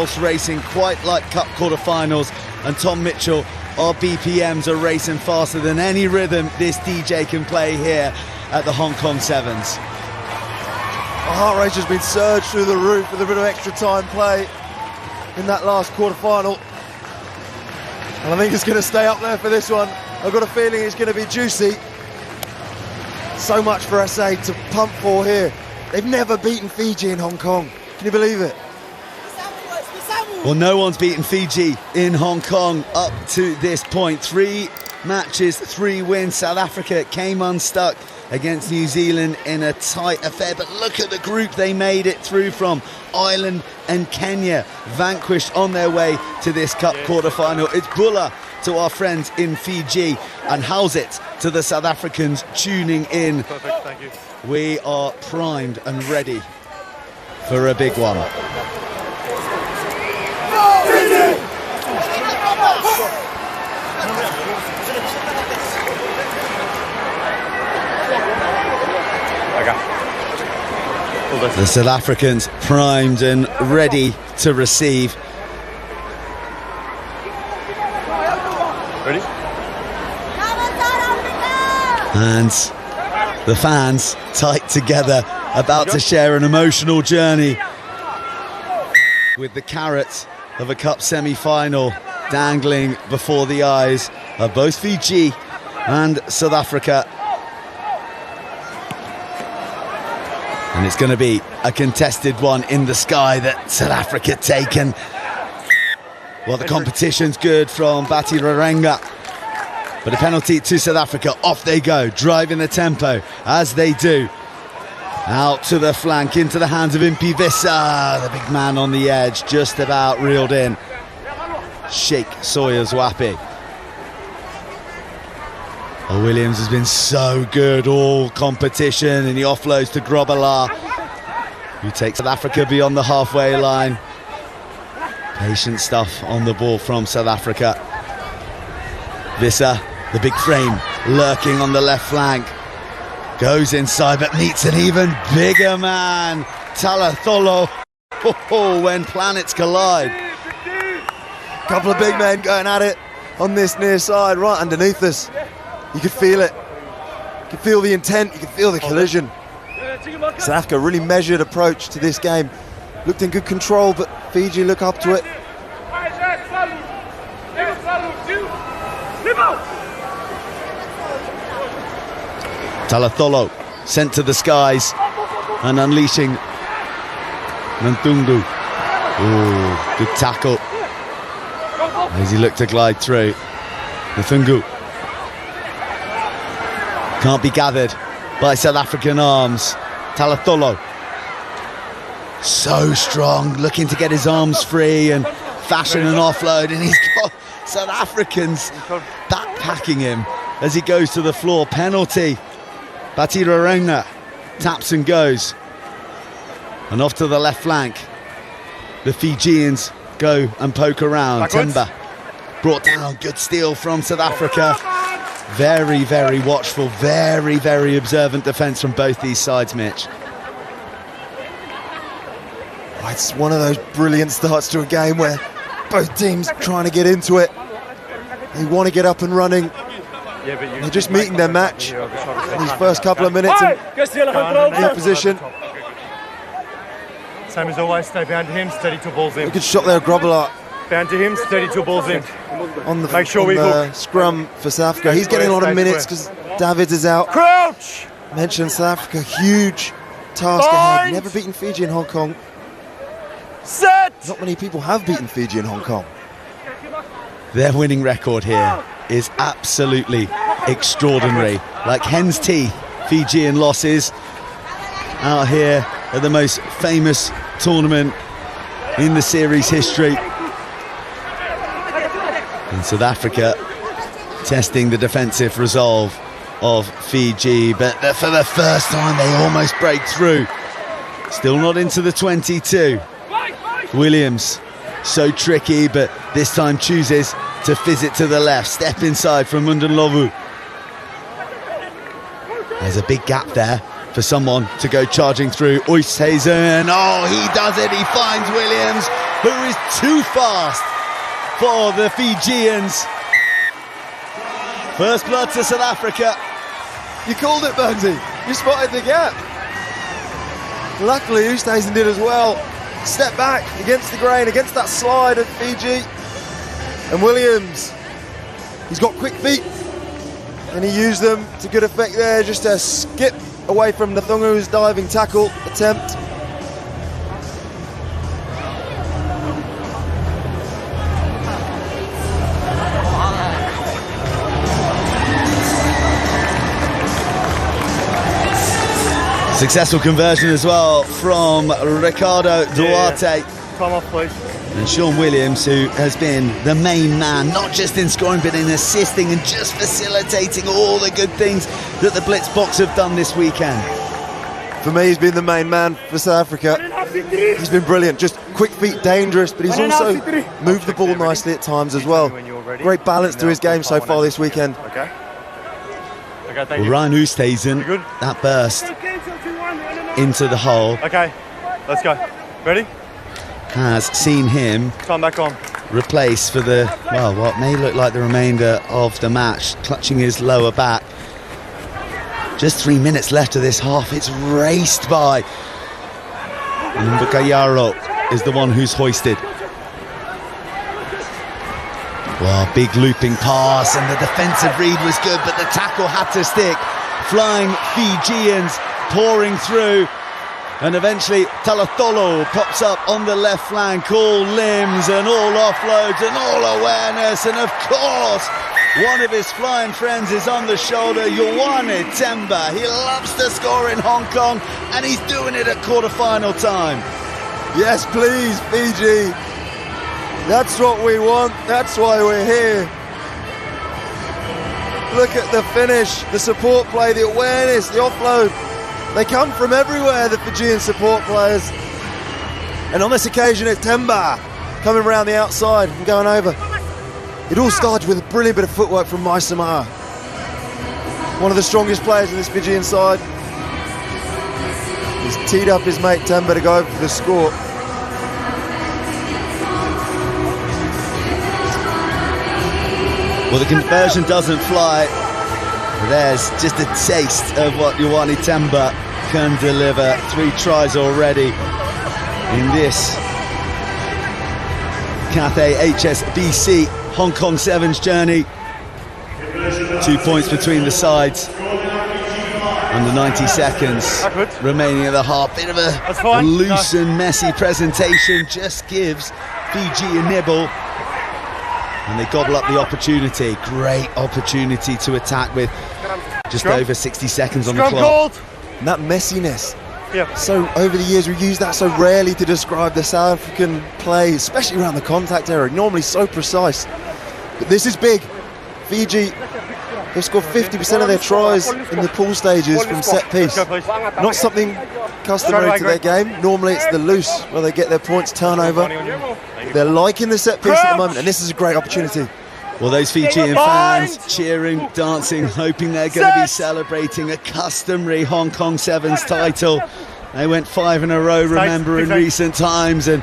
horse racing quite like cup quarterfinals, and Tom Mitchell, our BPMs are racing faster than any rhythm this DJ can play here at the Hong Kong Sevens. The heart rate has been surged through the roof with a bit of extra time play in that last quarter-final. And I think it's going to stay up there for this one. I've got a feeling it's going to be juicy. So much for SA to pump for here. They've never beaten Fiji in Hong Kong. Can you believe it? Well, no one's beaten Fiji in Hong Kong up to this point. 3 matches, 3 wins. South Africa came unstuck against New Zealand in a tight affair, but look at the group they made it through from. Ireland and Kenya vanquished on their way to this cup quarter-final. It's Bula to our friends in Fiji, and how's it to the South Africans tuning in. Perfect, thank you. We are primed and ready for a big one. The South Africans primed and ready to receive. Ready? And the fans tight together, about to share an emotional journey with the carrot of a cup semi-final dangling before the eyes of both Fiji and South Africa. And it's going to be a contested one in the sky that South Africa taken. Well, the competition's good from Bati Rarenga, but a penalty to South Africa. Off they go, driving the tempo as they do. Out to the flank, into the hands of Impi Vissa, the big man on the edge, just about reeled in. Sheikh Sawyer-Zwapi. Oh, Williams has been so good all competition, and he offloads to Grobala, who takes South Africa beyond the halfway line. Patient stuff on the ball from South Africa. Vissa, the big frame, lurking on the left flank. Goes inside, but meets an even bigger man, Talatholo. Oh, when planets collide. Couple of big men going at it on this near side, right underneath us. You could feel it. You could feel the intent, you could feel the collision. South Africa, really measured approach to this game. Looked in good control, but Fiji look up to it. Talatholo sent to the skies and unleashing Nantungu. Oh, good tackle as he looked to glide through. Nantungu can't be gathered by South African arms. Talatholo, so strong, looking to get his arms free and fashion an offload, and he's got South Africans backpacking him as he goes to the floor. Penalty. Bati Rarenga taps and goes. And off to the left flank. The Fijians go and poke around. Temba brought down, good steal from South Africa. Very, very watchful, very, very observant defence from both these sides, Mitch. It's one of those brilliant starts to a game where both teams trying to get into it. They want to get up and running. They're just meeting their match in these first couple of minutes in the opposition. Same as always, stay behind him, steady 2 balls in. Good shot there, Grobala. Behind him, steady 2 balls in. On the, Make sure we the scrum for South Africa. He's getting a lot of minutes because Davids is out. Crouch! Mentioned South Africa, huge task ahead. Never beaten Fiji in Hong Kong. Set! Not many people have beaten Fiji in Hong Kong. Their winning record here is absolutely extraordinary. Like hen's teeth, Fijian losses out here at the most famous tournament in the series history. And South Africa testing the defensive resolve of Fiji, but for the first time they almost break through. Still not into the 22. Williams, so tricky, but this time chooses to fizz it to the left. Step inside from Mundanlovu. There's a big gap there for someone to go charging through. Oosthuizen, oh, he does it, he finds Williams, who is too fast for the Fijians. First blood to South Africa. You called it, Bugsy. You spotted the gap. Luckily, Oosthuizen did as well. Step back against the grain, against that slide of Fiji. And Williams, he's got quick feet. And he used them to good effect there, just to skip away from Nathungu's diving tackle attempt. Successful conversion as well from Ricardo Duarte. Time off, please. And Sean Williams, who has been the main man, not just in scoring, but in assisting and just facilitating all the good things that the Blitz box have done this weekend. For me, he's been the main man for South Africa. He's been brilliant, just quick feet, dangerous, but he's also moved the ball nicely at times as well. Great balance to his game so far this weekend. Okay. Well, Ryan Oosthuizen, that burst into the hole. Okay, let's go. Ready? Has seen him Time back on. replace for the, well, what may look like the remainder of the match, clutching his lower back. Just 3 minutes left of this half. It's raced by. And Mbukayaro is the one who's hoisted. Well, big looping pass, and the defensive read was good, but the tackle had to stick. Flying Fijians pouring through, and eventually Talatolo pops up on the left flank, all limbs and all offloads and all awareness, and of course one of his flying friends is on the shoulder, Ioane Temba. He loves to score in Hong Kong, and he's doing it at quarter-final time. Yes, please, Fiji. That's what we want. That's why we're here. Look at the finish, the support play, the awareness, the offload. They come from everywhere, the Fijian support players. And on this occasion, it's Temba coming around the outside and going over. It all starts with a brilliant bit of footwork from Mai Samoa. One of the strongest players in this Fijian side. He's teed up his mate Temba to go over for the score. Well, the conversion doesn't fly. There's just a taste of what Ioane Temba can deliver. 3 tries already in this Cathay HSBC Hong Kong Sevens journey. 2 points between the sides. Under 90 seconds remaining at the half. Bit of a loose and messy presentation. Just gives Fiji a nibble. And they gobble up the opportunity. Great opportunity to attack with just over 60 seconds on the clock. And that messiness. So over the years we've used that so rarely to describe the South African play, especially around the contact area. Normally so precise. But this is big. Fiji have scored 50% of their tries in the pool stages from set piece. Not something customary to their game. Normally it's the loose where they get their points turnover. They're liking the set piece at the moment, and this is a great opportunity. Well, those Fijian fans cheering, dancing, hoping they're going to be celebrating a customary Hong Kong Sevens title. They went 5 in a row, remember, in recent times, and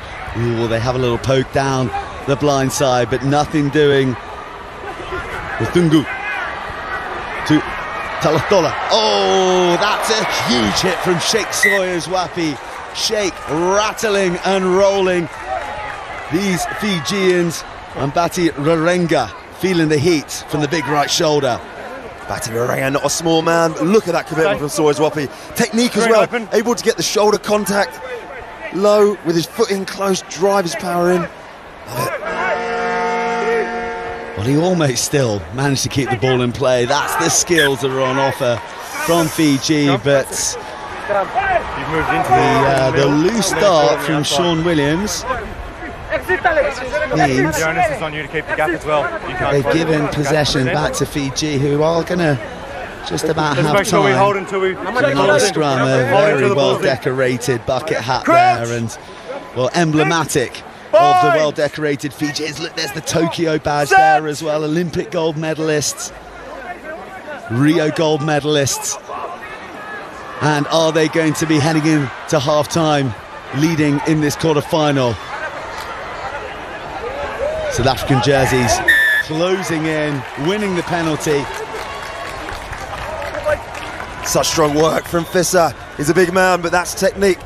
they have a little poke down the blind side, but nothing doing. Tungu to Talatola. Oh, that's a huge hit from Sheikh Sawyer's Wapi. Sheikh rattling and rolling. These Fijians, and Bati Rarenga feeling the heat from the big right shoulder. Bati Rarenga, not a small man. Look at that commitment from Sawyer's Wapi. Technique as well, able to get the shoulder contact low with his foot in close, drive his power in. Love it. Well, he almost still managed to keep the ball in play. That's the skills that are on offer from Fiji, but the loose start from Sean Williams means The onus is on you to keep the gap as well. they've given possession back to Fiji, who are going to just about have Make sure we hold time. until we Another scrum, a very well decorated bucket hat there, and well, emblematic of the well decorated Fijians. Look, there's the Tokyo badge there as well. Olympic gold medalists, Rio gold medalists. And are they going to be heading in to half time leading in this quarter final? South African jerseys closing in, winning the penalty. Such strong work from Fissa. He's a big man, but that's technique.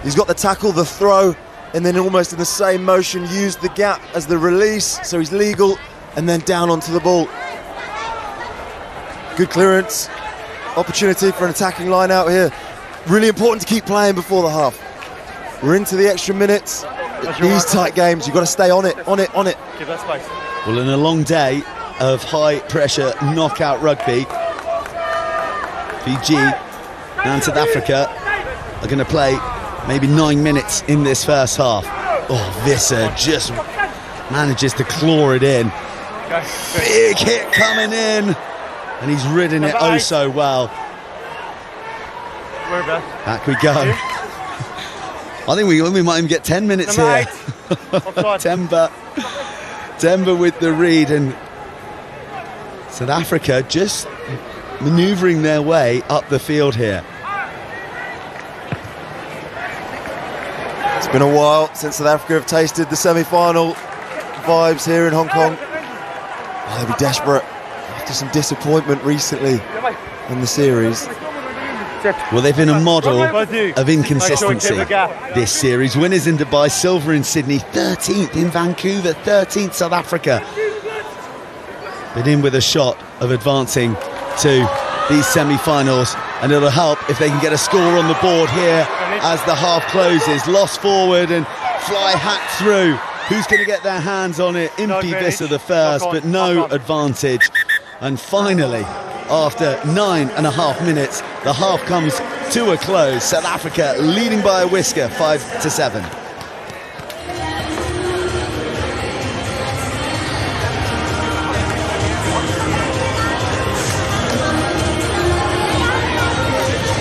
He's got the tackle, the throw, and then almost in the same motion used the gap as the release, so he's legal, and then down onto the ball. Good clearance. Opportunity for an attacking line out here. Really important to keep playing before the half. We're into the extra minutes. These tight games, you've got to stay on it, on it, on it. Give that space. Well, in a long day of high-pressure knockout rugby, Fiji and South Africa are going to play maybe 9 minutes in this first half. Oh, Visser just manages to claw it in. Big hit coming in, and he's ridden it oh so well. Back we go. I think we might even get 10 minutes here. Temba with the read, and South Africa just manoeuvring their way up the field here. It's been a while since South Africa have tasted the semi-final vibes here in Hong Kong. Oh, they'll be desperate after some disappointment recently in the series. Well, they've been a model of inconsistency this series. Winners in Dubai, silver in Sydney, 13th in Vancouver, 13th South Africa. But in with a shot of advancing to these semi-finals, and it'll help if they can get a score on the board here as the half closes. Lost forward and fly hacked through. Who's going to get their hands on it? Impey Visser the first, but no advantage. And finally, after 9.5 minutes, the half comes to a close. South Africa leading by a whisker, 5-7.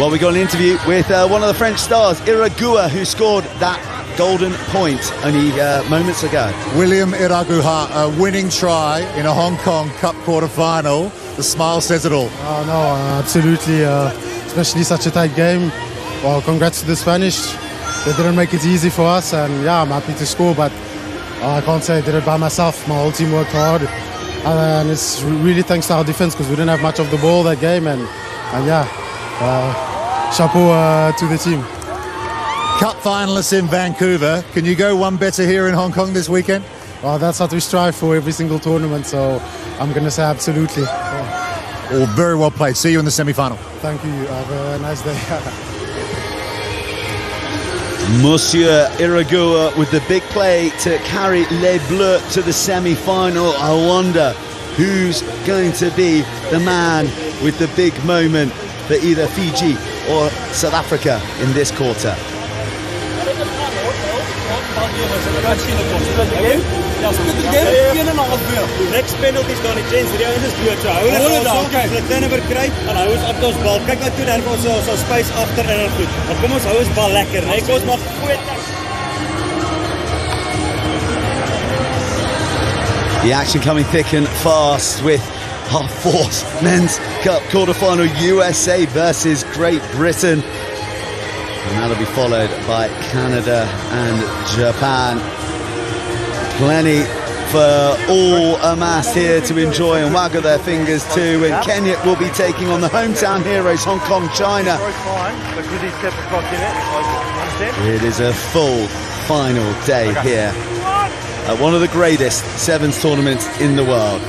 Well, we got an interview with one of the French stars, Iragua, who scored that golden point only moments ago. William Iragua, a winning try in a Hong Kong Cup quarter-final. The smile says it all. Oh, no, absolutely, especially such a tight game. Well, congrats to the Spanish. They didn't make it easy for us, and yeah, I'm happy to score, but I can't say I did it by myself. My whole team worked hard, and it's really thanks to our defense, because we didn't have much of the ball that game, and yeah, chapeau to the team. Cup finalists in Vancouver. Can you go one better here in Hong Kong this weekend? Well, that's what we strive for every single tournament, so I'm going to say absolutely. All very well played. See you in the semi-final. Thank you. Have a nice day. Monsieur Iragua with the big play to carry Les Bleus to the semi-final. I wonder who's going to be the man with the big moment for either Fiji or South Africa in this quarter. Next penalty is dan die chance die ouens is dood so hou hulle daar hulle turnover kry en hou ons op ons bal kyk wat toe dan ons so space agter en goed maar kom ons hou ons bal lekker nee kom ons mag Quater. The action coming thick and fast with our fourth Men's Cup quarter-final, USA versus Great Britain. And that'll be followed by Canada and Japan. Plenty for all amassed here to enjoy and waggle their fingers to. And Kenya will be taking on the hometown heroes, Hong Kong, China. It is a full final day here at one of the greatest sevens tournaments in the world.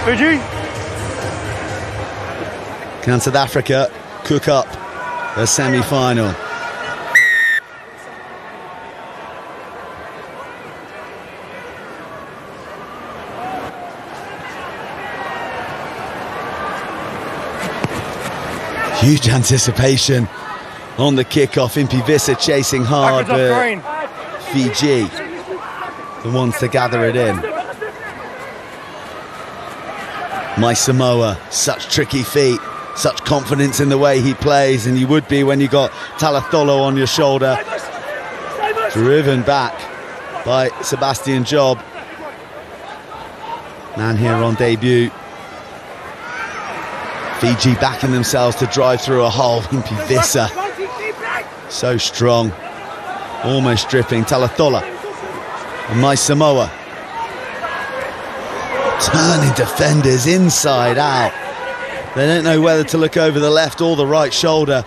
Fiji? Can South Africa cook up a semi-final? Huge anticipation on the kickoff. Impey Visser chasing hard, but Fiji the ones to gather it in. My Samoa, such tricky feet, such confidence in the way he plays, and you would be when you got Talatholo on your shoulder. Driven back by Sebastian Job. Man here on debut. Fiji backing themselves to drive through a hole. Impey Visser, so strong, almost dripping. Talathola And my Samoa turning defenders inside out. They don't know whether to look over the left or the right shoulder.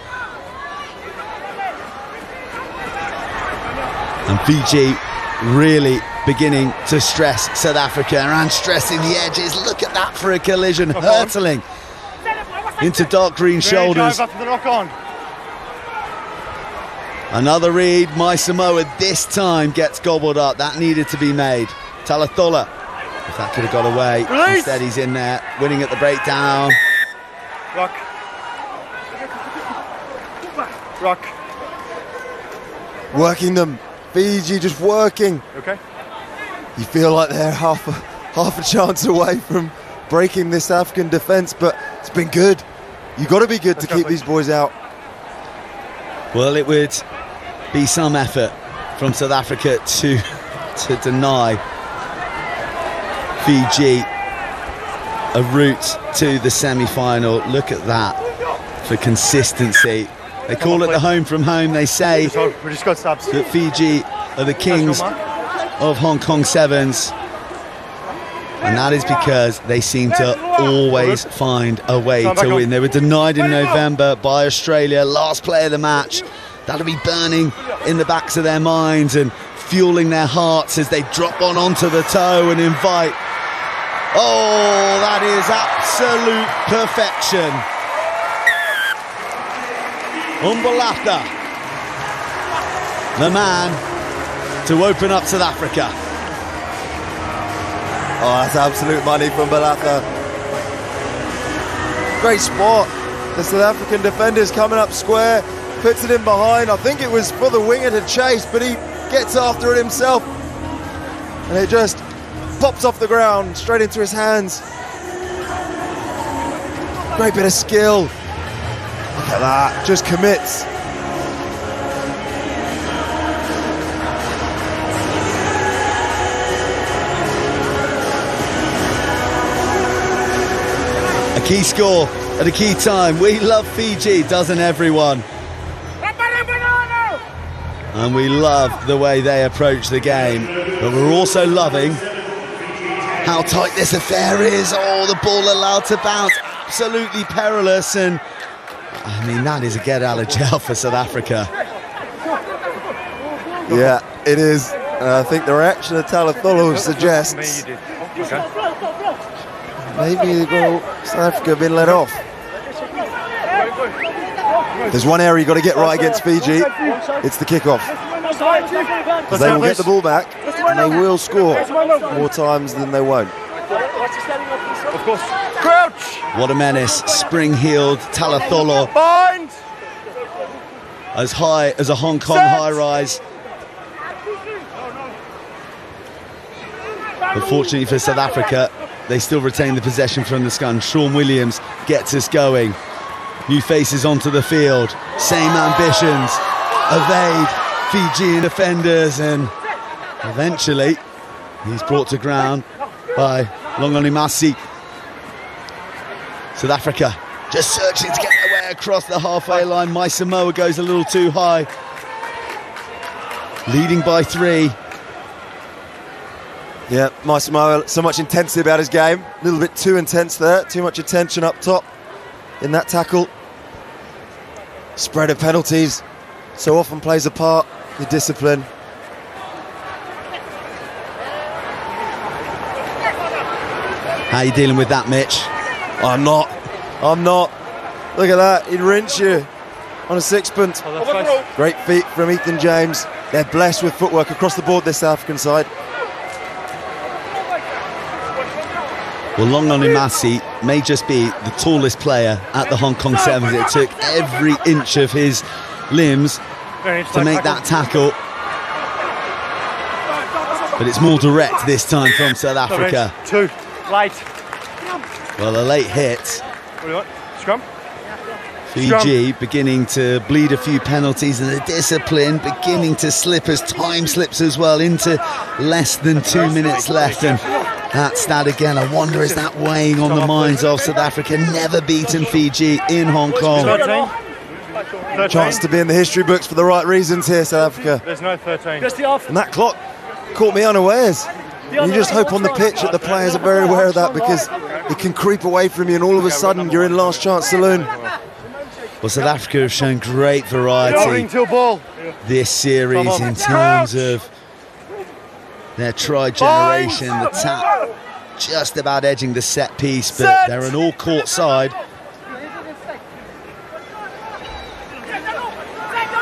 And Fiji really beginning to stress South Africa and stressing the edges. Look at that for a collision, hurtling into dark green shoulders. Another read, my Samoa this time gets gobbled up. That needed to be made. Talathola, if that could have got away. Release. Instead he's in there, winning at the breakdown. Rock. Rock. Working them. Fiji just working. Okay. You feel like they're half a chance away from breaking this African defence, but it's been good. You've got to be good to keep these boys out. Well, it would be some effort from South Africa to deny Fiji a route to the semi-final. Look at that for consistency. They call it the home from home. They say We just got stabs. that Fiji are the kings of Hong Kong Sevens, and that is because they seem to always find a way to win. They were denied in November by Australia, last play of the match. That'll be burning in the backs of their minds and fueling their hearts as they drop onto the toe and invite. Oh, that is absolute perfection. Umbalata, the man to open up South Africa. Oh, that's absolute money from Balata. Great spot. The South African defender's coming up square, puts it in behind. I think it was for the winger to chase, but he gets after it himself. And it just pops off the ground, straight into his hands. Great bit of skill. Look at that, just commits. A key score at a key time. We love Fiji, doesn't everyone? And we love the way they approach the game. But we're also loving how tight this affair is. Oh, the ball allowed to bounce. Absolutely perilous. And I mean, that is a get out of jail for South Africa. Yeah, it is. I think the reaction of Talathola suggests maybe South Africa have been let off. There's one area you've got to get right against Fiji. It's the kickoff. Because they will get the ball back and they will score more times than they won't. Of course. Crouch! What a menace. Spring-heeled Talathola. Bind! As high as a Hong Kong high-rise. But fortunately for South Africa, they still retain the possession from the scun. Sean Williams gets us going. New faces onto the field. Same ambitions. Evade Fijian defenders, and eventually he's brought to ground by Longonimasi. South Africa just searching to get their way across the halfway line. My Samoa goes a little too high. Leading by 3. Yeah, my Samoa, so much intensity about his game. A little bit too intense there. Too much attention up top in that tackle. Spread of penalties so often plays a part. The discipline. How are you dealing with that, Mitch? I'm not. Look at that. He'd rinse you on a sixpence. Great feet from Ethan James. They're blessed with footwork across the board, this South African side. Well, Longonimasi may just be the tallest player at the Hong Kong Sevens. It took every inch of his limbs to make that tackle. But it's more direct this time from South Africa. 2. Late. Well, a late hit. What do you want? Scrum? Fiji beginning to bleed a few penalties, and the discipline beginning to slip as time slips as well into less than 2 minutes left. And that's that again. I wonder, is that weighing on the minds of South Africa? Never beaten Fiji in Hong Kong. 13. Chance to be in the history books for the right reasons here, South Africa. There's no 13. And that clock caught me unawares. And you just hope on the pitch that the players are very aware of that, because it can creep away from you and all of a sudden you're in last chance saloon. Well, South Africa have shown great variety this series in terms of their try generation, the tap just about edging the set piece, but they're an all-court side.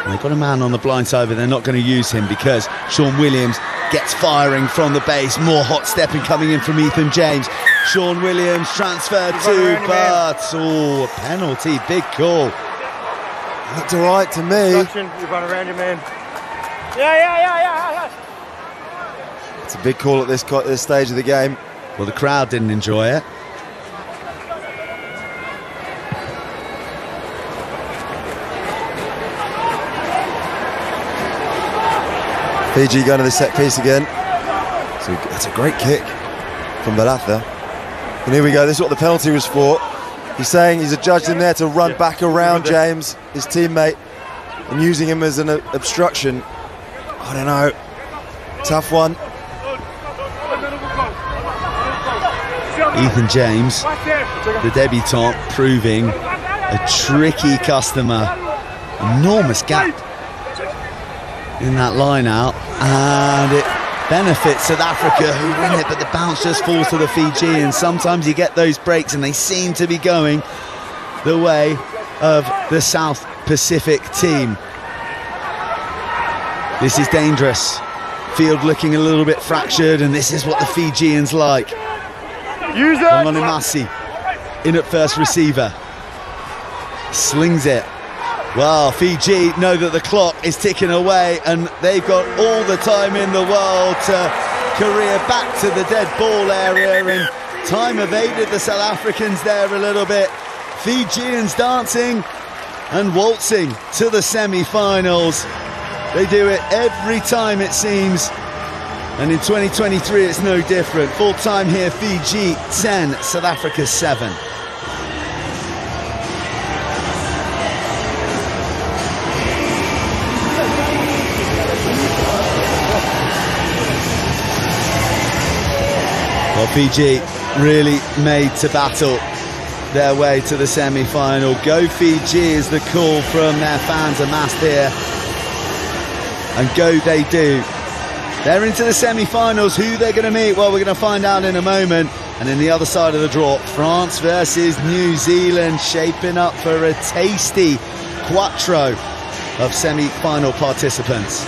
And they've got a man on the blind side, but they're not going to use him because Sean Williams gets firing from the base. More hot stepping coming in from Ethan James. Sean Williams transferred to, but a penalty, big call. Looked all right to me. You run around your man. Yeah. It's a big call at this stage of the game. Well, the crowd didn't enjoy it. Fiji going to the set piece again. So that's a great kick from Balatha. And here we go, this is what the penalty was for. He's saying he's adjudged in there to run back around James, his teammate, and using him as an obstruction. I don't know. Tough one. Ethan James, the debutant, proving a tricky customer. Enormous gap in that line out, and it benefits South Africa, who win it, but the bounce just falls to the Fijians. Sometimes you get those breaks and they seem to be going the way of the South Pacific team. This is dangerous. Field looking a little bit fractured, and this is what the Fijians like. Masi in at first receiver. Slings it. Well, Fiji know that the clock is ticking away and they've got all the time in the world to career back to the dead ball area, and time evaded the South Africans there a little bit. Fijians dancing and waltzing to the semi-finals. They do it every time, it seems, and in 2023 it's no different. Full time here, Fiji 10, South Africa 7. Well, Fiji really made to battle their way to the semi-final. Go Fiji is the call from their fans amassed here. And go they do. They're into the semi-finals. Who they're going to meet? Well, we're going to find out in a moment. And in the other side of the draw, France versus New Zealand, shaping up for a tasty quattro of semi-final participants.